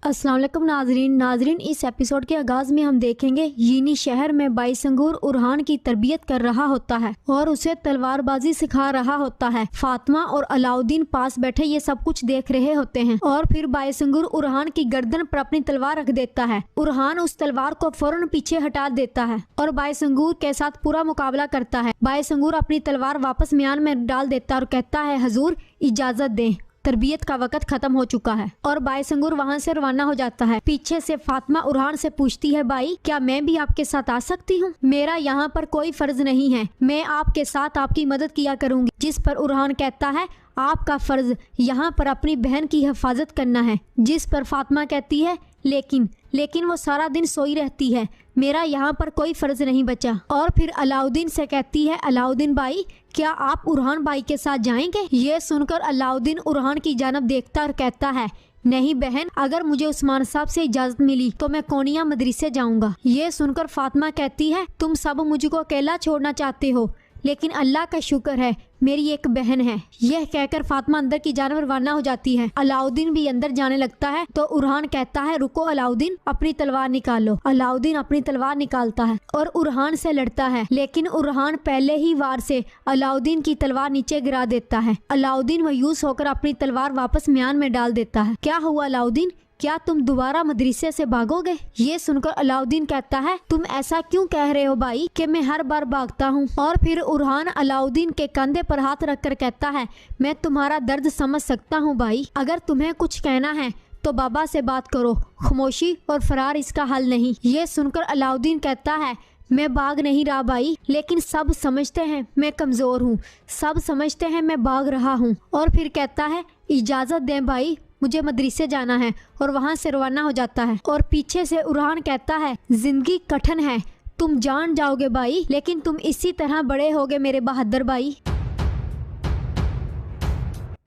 अस्सलाम वालेकुम नाजरीन, इस एपिसोड के आगाज में हम देखेंगे यीनी शहर में बाईसंगूर उरहान की तरबियत कर रहा होता है और उसे तलवारबाजी सिखा रहा होता है। फातिमा और अलाउद्दीन पास बैठे ये सब कुछ देख रहे होते हैं और फिर बाईसंगूर उरहान की गर्दन पर अपनी तलवार रख देता है। उरहान उस तलवार को फौरन पीछे हटा देता है और बाईसंगूर के साथ पूरा मुकाबला करता है। बाईसंगूर अपनी तलवार वापस म्यान में डाल देता है और कहता है, हजूर इजाजत दें, तरबियत का वक्त खत्म हो चुका है। और बाईसंगूर वहाँ से रवाना हो जाता है। पीछे से फातिमा उरहान से पूछती है, भाई क्या मैं भी आपके साथ आ सकती हूँ? मेरा यहाँ पर कोई फर्ज नहीं है, मैं आपके साथ आपकी मदद किया करूँगी। जिस पर उरहान कहता है, आपका फर्ज यहाँ पर अपनी बहन की हिफाजत करना है। जिस पर फातिमा कहती है, लेकिन वो सारा दिन सोई रहती है, मेरा यहाँ पर कोई फर्ज नहीं बचा। और फिर अलाउद्दीन से कहती है, अलाउद्दीन भाई क्या आप उरहान भाई के साथ जाएंगे? ये सुनकर अलाउद्दीन उरहान की जानब देखता और कहता है, नहीं बहन, अगर मुझे उस्मान साहब से इजाजत मिली तो मैं कोनिया मदरसे जाऊंगा। ये सुनकर फातिमा कहती है, तुम सब मुझको अकेला छोड़ना चाहते हो, लेकिन अल्लाह का शुक्र है मेरी एक बहन है। यह कहकर फातिमा अंदर की जानब रवाना हो जाती है। अलाउद्दीन भी अंदर जाने लगता है तो उरहान कहता है, रुको अलाउद्दीन, अपनी तलवार निकालो। अलाउद्दीन अपनी तलवार निकालता है और उरहान से लड़ता है, लेकिन उरहान पहले ही वार से अलाउद्दीन की तलवार नीचे गिरा देता है। अलाउद्दीन मायूस होकर अपनी तलवार वापस म्यान में डाल देता है। क्या हुआ अलाउद्दीन, क्या तुम दोबारा मदरसे से भागोगे? ये सुनकर अलाउद्दीन कहता है, तुम ऐसा क्यों कह रहे हो भाई कि मैं हर बार भागता हूँ? और फिर उरहान अलाउद्दीन के कंधे पर हाथ रखकर कहता है, मैं तुम्हारा दर्द समझ सकता हूँ भाई, अगर तुम्हें कुछ कहना है तो बाबा से बात करो, खामोशी और फरार इसका हल नहीं। ये सुनकर अलाउद्दीन कहता है, मैं भाग नहीं रहा भाई, लेकिन सब समझते हैं मैं कमजोर हूँ, सब समझते हैं मैं भाग रहा हूँ। और फिर कहता है, इजाजत दें भाई, मुझे मदरसे जाना है। और वहाँ से रवाना हो जाता है। और पीछे से उरहान कहता है, जिंदगी कठिन है, तुम जान जाओगे भाई, लेकिन तुम इसी तरह बड़े होगे मेरे बहादुर भाई।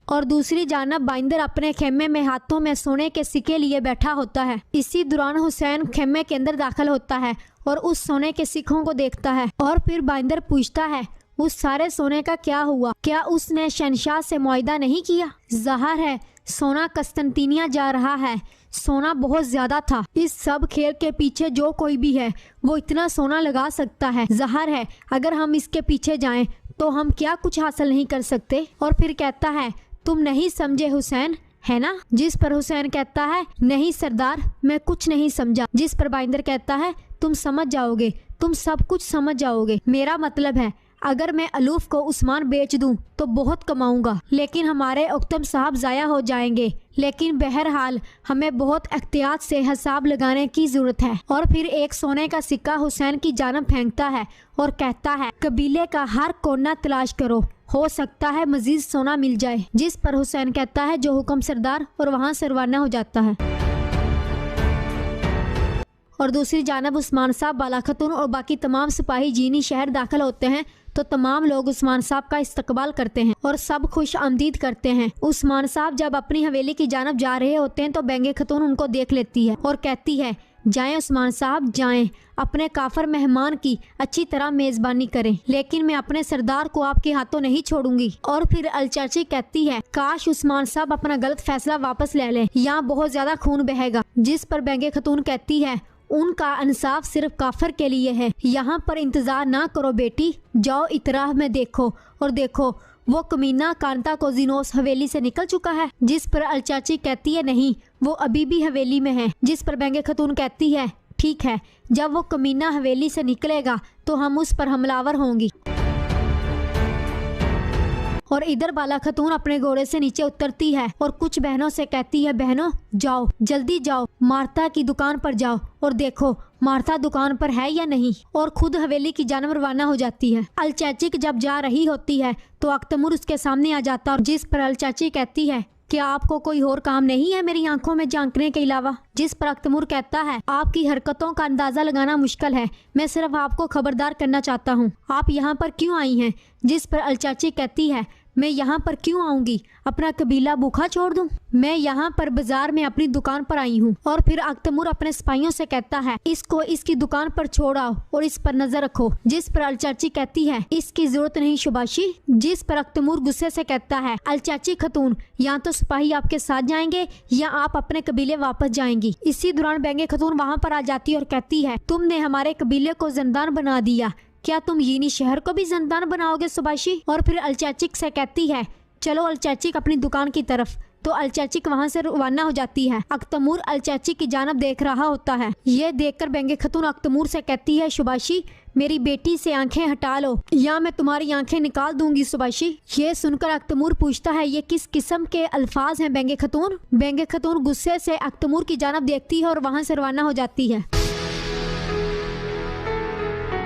और दूसरी जानब बाइंदर अपने खेमे में हाथों में सोने के सिक्के लिए बैठा होता है। इसी दौरान हुसैन खेमे के अंदर दाखिल होता है और उस सोने के सिक्कों को देखता है। और फिर बाइंदर पूछता है, उस सारे सोने का क्या हुआ? क्या उसने शहनशाह से मुआहिदा नहीं किया? ज़ाहिर है सोना कस्तंतीनिया जा रहा है, सोना बहुत ज्यादा था। इस सब खेल के पीछे जो कोई भी है वो इतना सोना लगा सकता है। ज़ाहिर है अगर हम इसके पीछे जाएं तो हम क्या कुछ हासिल नहीं कर सकते। और फिर कहता है, तुम नहीं समझे हुसैन, है ना? जिस पर हुसैन कहता है, नहीं सरदार, मैं कुछ नहीं समझा। जिस पर बाइंदर कहता है, तुम समझ जाओगे, तुम सब कुछ समझ जाओगे। मेरा मतलब है अगर मैं अलूफ को उस्मान बेच दूं तो बहुत कमाऊंगा, लेकिन हमारे उक्तम साहब ज़ाया हो जाएंगे। लेकिन बहरहाल हमें बहुत एहतियात से हिसाब लगाने की ज़रूरत है। और फिर एक सोने का सिक्का हुसैन की जानब फेंकता है और कहता है, कबीले का हर कोना तलाश करो, हो सकता है मजीद सोना मिल जाए। जिस पर हुसैन कहता है, जो हुक्म सरदार, और वहाँ से रवाना हो जाता है। और दूसरी जानब उस्मान साहब, बाला खतून और बाकी तमाम सिपाही यीनी शहर दाखिल होते हैं तो तमाम लोग उस्मान साहब का इस्तकबाल करते हैं और सब खुश आमदीद करते हैं। उस्मान साहब जब अपनी हवेली की जानब जा रहे होते हैं तो बेंगे खतून उनको देख लेती है और कहती है, जाएं उस्मान साहब जाएं, अपने काफर मेहमान की अच्छी तरह मेजबानी करें, लेकिन मैं अपने सरदार को आपके हाथों नहीं छोड़ूंगी। और फिर अलचाची कहती है, काश उस्मान साहब अपना गलत फैसला वापस ले लें, यहाँ बहुत ज्यादा खून बहेगा। जिस पर बेंगे खतून कहती है, उनका इंसाफ सिर्फ काफर के लिए है, यहाँ पर इंतजार ना करो बेटी, जाओ इतराह में देखो और देखो वो कमीना कांता को जिनोस हवेली से निकल चुका है। जिस पर अलचाची कहती है, नहीं, वो अभी भी हवेली में है। जिस पर बेंगे खतून कहती है, ठीक है, जब वो कमीना हवेली से निकलेगा तो हम उस पर हमलावर होंगी। और इधर बाला खतून अपने घोड़े से नीचे उतरती है और कुछ बहनों से कहती है, बहनों जाओ, जल्दी जाओ, मार्ता की दुकान पर जाओ और देखो मार्ता दुकान पर है या नहीं। और खुद हवेली की जानब रवाना हो जाती है। अलचाची जब जा रही होती है तो अख्तमुर उसके सामने आ जाता है। और जिस पर अलचाची कहती है, क्या आपको कोई और काम नहीं है मेरी आंखों में झांकने के अलावा? जिस पर अख्तमुर कहता है, आपकी हरकतों का अंदाजा लगाना मुश्किल है, मैं सिर्फ आपको खबरदार करना चाहता हूँ, आप यहाँ पर क्यों आई हैं? जिस पर अलचाची कहती है, मैं यहाँ पर क्यों आऊंगी? अपना कबीला भूखा छोड़ दूं? मैं यहाँ पर बाजार में अपनी दुकान पर आई हूँ। और फिर अख्तमूर अपने सिपाहियों से कहता है, इसको इसकी दुकान पर छोड़ आओ और इस पर नजर रखो। जिस पर अलचाची कहती है, इसकी जरूरत नहीं शुबाशी। जिस पर अख्तमूर गुस्से से कहता है, अलचाची खतून, या तो सिपाही आपके साथ जाएंगे या आप अपने कबीले वापस जाएंगी। इसी दौरान बेंगे खतून वहाँ पर आ जाती है और कहती है, तुमने हमारे कबीले को जिंदान बना दिया, क्या तुम यीनी शहर को भी जिंदान बनाओगे सुबाशी? और फिर अलचाचिक से कहती है, चलो अलचाचिक अपनी दुकान की तरफ। तो अलचाचिक वहाँ से रवाना हो जाती है। अख्तमूर अलचाचिक की जानब देख रहा होता है। ये देखकर बेंगे खतून अख्तमूर से कहती है, शुबाशी मेरी बेटी से आंखें हटा लो या मैं तुम्हारी आंखें निकाल दूंगी सुबाशी। ये सुनकर अख्तमूर पूछता है, ये किस किस्म के अल्फाज हैं बेंगे खतून? बेंगे खतून गुस्से से अख्तमूर की जानब देखती है और वहाँ से रवाना हो जाती है।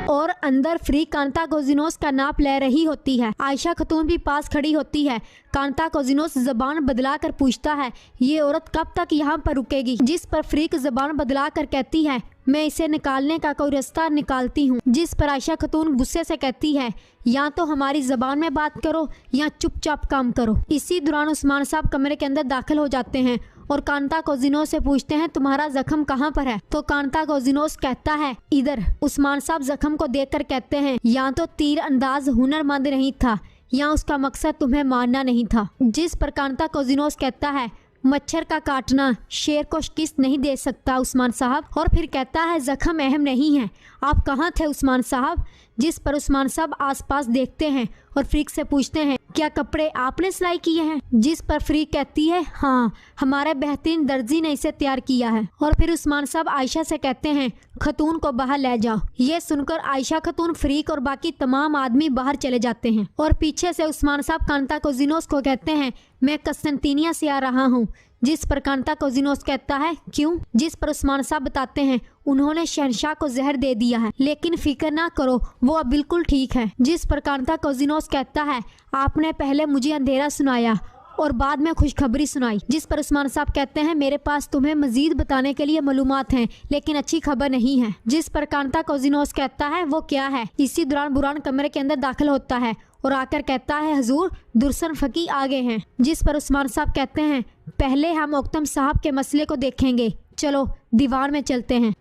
और अंदर फ्री कांता कोजिनोस का नाप ले रही होती है। आयशा खतून भी पास खड़ी होती है। कांता कोजिनोस जबान बदला कर पूछता है, ये औरत कब तक यहाँ पर रुकेगी? जिस पर फ्रीक जबान बदला कर कहती है, मैं इसे निकालने का कोई रास्ता निकालती हूँ। जिस पर आयशा खतून गुस्से से कहती है, या तो हमारी जबान में बात करो या चुपचाप काम करो। इसी दौरान उस्मान साहब कमरे के अंदर दाखिल हो जाते हैं और कांता कोजिनोस से पूछते हैं, तुम्हारा जख्म कहाँ पर है? तो कांता कोजिनोस कहता है, इधर। उस्मान साहब जख्म को देखकर कहते हैं, या तो तीर अंदाज हुनरमंद नहीं था या उसका मकसद तुम्हें मारना नहीं था। जिस पर कांता कोजिनोस कहता है, मच्छर का काटना शेर को शिकस्त नहीं दे सकता उस्मान साहब। और फिर कहता है, जख्म अहम नहीं है, आप कहाँ थे उस्मान साहब? जिस पर उस्मान साहब आसपास देखते हैं और फ्रीक से पूछते हैं, क्या कपड़े आपने सिलाई किए हैं? जिस पर फ्रीक कहती है, हाँ, हमारे बेहतरीन दर्जी ने इसे तैयार किया है। और फिर उस्मान साहब आयशा से कहते हैं, खतून को बाहर ले जाओ। ये सुनकर आयशा खतून, फ्रीक और बाकी तमाम आदमी बाहर चले जाते हैं। और पीछे से उस्मान साहब कांता कोजिनोस को कहते हैं, मैं कस्तंतीनिया से आ रहा हूँ। जिस पर कांता कोजिनोस कहता है, क्यों? जिस पर उस्मान साहब बताते हैं, उन्होंने शहंशाह को जहर दे दिया है, लेकिन फिक्र ना करो, वो अब बिल्कुल ठीक है। जिस पर कांता कोजिनोस कहता है, आपने पहले मुझे अंधेरा सुनाया और बाद में खुशखबरी सुनाई। जिस पर उस्मान साहब कहते हैं, मेरे पास तुम्हें मजीद बताने के लिए मालूमात हैं, लेकिन अच्छी खबर नहीं है। जिस पर कांता कोजिनोस कहता है, वो क्या है? इसी दौरान बुरान कमरे के अंदर दाखिल होता है और आकर कहता है, हुजूर दुर्सन फकी आ गए हैं। जिस पर उस्मान साहब कहते हैं, पहले हम ओक्तम साहब के मसले को देखेंगे, चलो दीवार में चलते हैं।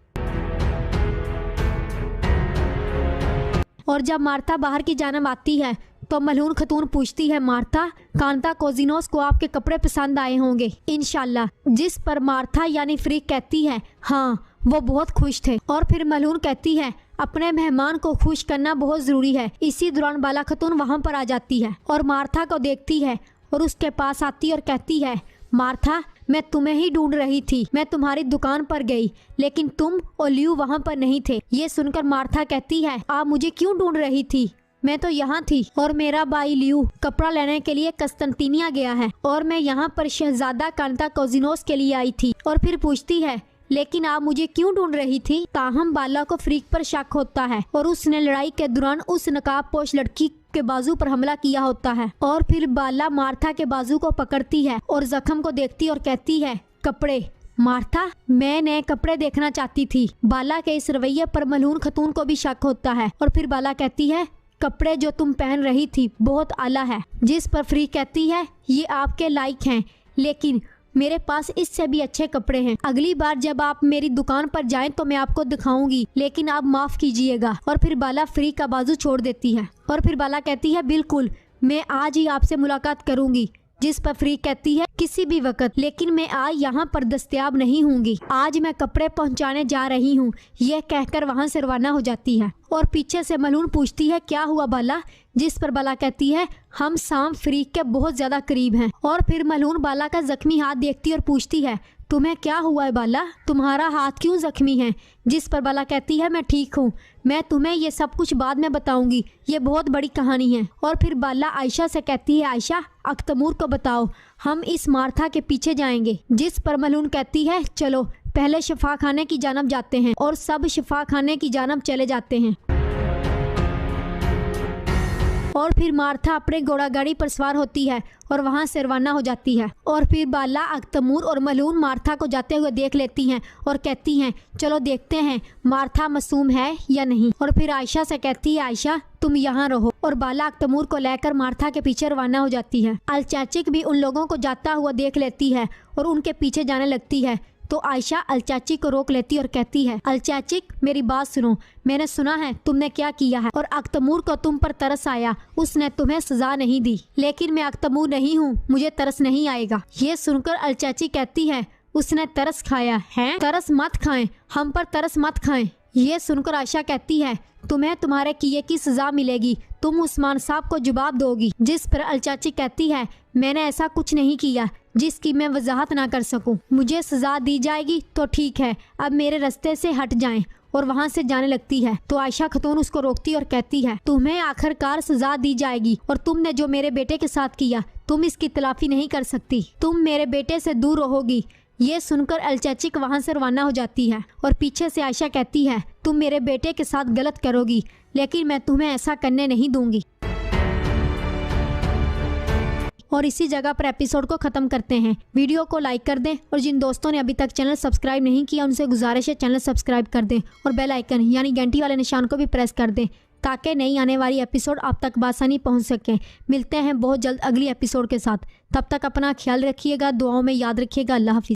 और जब मार्था बाहर की जानब आती है तो मलून खतून पूछती है, मार्था, कांता कोजिनोस को आपके कपड़े पसंद आए होंगे इंशाल्लाह। जिस पर मार्था यानी फ्रीक कहती है, हाँ, वो बहुत खुश थे। और फिर मलून कहती है, अपने मेहमान को खुश करना बहुत जरूरी है। इसी दौरान बाला खतून वहाँ पर आ जाती है और मार्था को देखती है और उसके पास आती और कहती है, मार्था, मैं तुम्हें ही ढूंढ रही थी। मैं तुम्हारी दुकान पर गई, लेकिन तुम और लियू वहाँ पर नहीं थे। ये सुनकर मार्था कहती है, आप मुझे क्यों ढूंढ रही थी? मैं तो यहाँ थी और मेरा भाई लियू कपड़ा लेने के लिए कस्तंतीनिया गया है और मैं यहाँ पर शहजादा कांता कोजिनोस के लिए आई थी। और फिर पूछती है, लेकिन आप मुझे क्यों ढूंढ रही थी? ताहम बाला को फ्रीक पर शक होता है और उसने लड़ाई के दौरान उस नकाबपोश लड़की के बाजू पर हमला किया होता है। और फिर बाला मार्था के बाजू को पकड़ती है और जख्म को देखती और कहती है, कपड़े? मार्था, मैं नए कपड़े देखना चाहती थी। बाला के इस रवैये पर मलून खतून को भी शक होता है और फिर बाला कहती है, कपड़े जो तुम पहन रही थी बहुत आला है। जिस पर फ्रीक कहती है, ये आपके लायक हैं, लेकिन मेरे पास इससे भी अच्छे कपड़े हैं। अगली बार जब आप मेरी दुकान पर जाएं तो मैं आपको दिखाऊंगी, लेकिन आप माफ कीजिएगा। और फिर बाला फ्रीक का बाजू छोड़ देती है और फिर बाला कहती है, बिल्कुल, मैं आज ही आपसे मुलाकात करूंगी। जिस पर फ्रीक कहती है, किसी भी वक्त, लेकिन मैं आज यहाँ पर दस्तयाब नहीं होंगी। आज मैं कपड़े पहुँचाने जा रही हूँ। यह कहकर वहाँ से रवाना हो जाती है। और पीछे से मलून पूछती है, क्या हुआ बाला? जिस पर बाला कहती है, हम साम फ्रीक के बहुत ज्यादा करीब हैं। और फिर मलून बाला का जख्मी हाथ देखती और पूछती है, तुम्हें क्या हुआ है बाला? तुम्हारा हाथ क्यों जख्मी है? जिस पर बाला कहती है, मैं ठीक हूँ, मैं तुम्हें ये सब कुछ बाद में बताऊंगी, ये बहुत बड़ी कहानी है। और फिर बाला आयशा से कहती है, आयशा, अख्तमूर को बताओ, हम इस मार्था के पीछे जाएंगे। जिस पर मलून कहती है, चलो पहले शिफा खाने की जानब जाते हैं। और सब शिफा खाने की जानब चले जाते हैं। और फिर मार्था अपने घोड़ा गाड़ी पर सवार होती है और वहाँ से रवाना हो जाती है। और फिर बाला, अख्तमूर और मलून मार्था को जाते हुए देख लेती हैं और कहती हैं चलो देखते हैं मार्था मासूम है या नहीं। और फिर आयशा से कहती है आयशा तुम यहाँ रहो, और बाला अख्तमूर को लेकर मार्था के पीछे रवाना हो जाती है। अलचाचिक भी उन लोगों को जाता हुआ देख लेती है और उनके पीछे जाने लगती है। तो आयशा अलचाचिक को रोक लेती और कहती है अलचाचिक मेरी बात सुनो, मैंने सुना है तुमने क्या किया है और अख्तमूर को तुम पर तरस आया, उसने तुम्हें सजा नहीं दी, लेकिन मैं अख्तमूर नहीं हूँ, मुझे तरस नहीं आएगा। ये सुनकर अलचाची कहती है उसने तरस खाया है, तरस मत खाएं, हम पर तरस मत खाएं। ये सुनकर आयशा कहती है तुम्हें तुम्हारे किए की सजा मिलेगी, तुम उस्मान साहब को जवाब दोगी। जिस पर अलचाची कहती है मैंने ऐसा कुछ नहीं किया जिसकी मैं वजाहत ना कर सकूं, मुझे सजा दी जाएगी तो ठीक है, अब मेरे रास्ते से हट जाएं। और वहाँ से जाने लगती है। तो आयशा खतून उसको रोकती और कहती है तुम्हें आखिरकार सजा दी जाएगी और तुमने जो मेरे बेटे के साथ किया तुम इसकी तलाफी नहीं कर सकती, तुम मेरे बेटे से दूर रहोगी। ये सुनकर अलचाचिक वहाँ से रवाना हो जाती है और पीछे से आयशा कहती है तुम मेरे बेटे के साथ गलत करोगी, लेकिन मैं तुम्हें ऐसा करने नहीं दूंगी। और इसी जगह पर एपिसोड को खत्म करते हैं। वीडियो को लाइक कर दें और जिन दोस्तों ने अभी तक चैनल सब्सक्राइब नहीं किया उनसे गुजारिश है चैनल सब्सक्राइब कर दें और बेल आइकन यानी घंटी वाले निशान को भी प्रेस कर दें ताकि नई आने वाली एपिसोड आप तक बआसानी पहुंच सके। मिलते हैं बहुत जल्द अगली एपिसोड के साथ, तब तक अपना ख्याल रखिएगा, दुआओं में याद रखिएगा। अल्लाह हाफिज़।